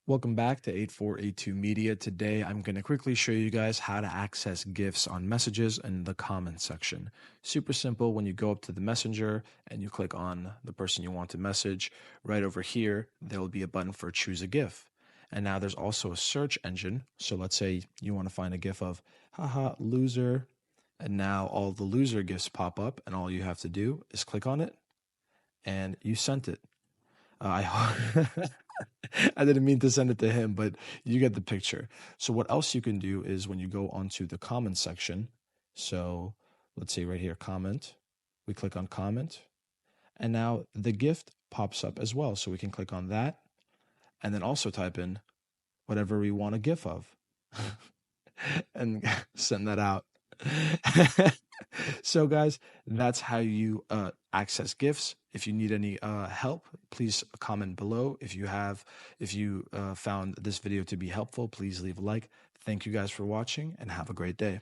Welcome back to 8482 Media. Today, I'm going to quickly show you guys how to access GIFs on messages in the comments section. Super simple. When you go up to the messenger and you click on the person you want to message, right over here, there will be a button for choose a GIF. And now there's also a search engine. So let's say you want to find a GIF of, haha, loser. And now all the loser GIFs pop up, and all you have to do is click on it, and you sent it. I I didn't mean to send it to him, but you get the picture. So what else you can do is when you go onto the comment section, so let's say right here, comment, we click on comment, and now the gift pops up as well. So we can click on that and then also type in whatever we want a GIF of and send that out. So guys, that's how you access GIFs. If you need any help, please comment below. If you found this video to be helpful, please leave a like. Thank you guys for watching and have a great day.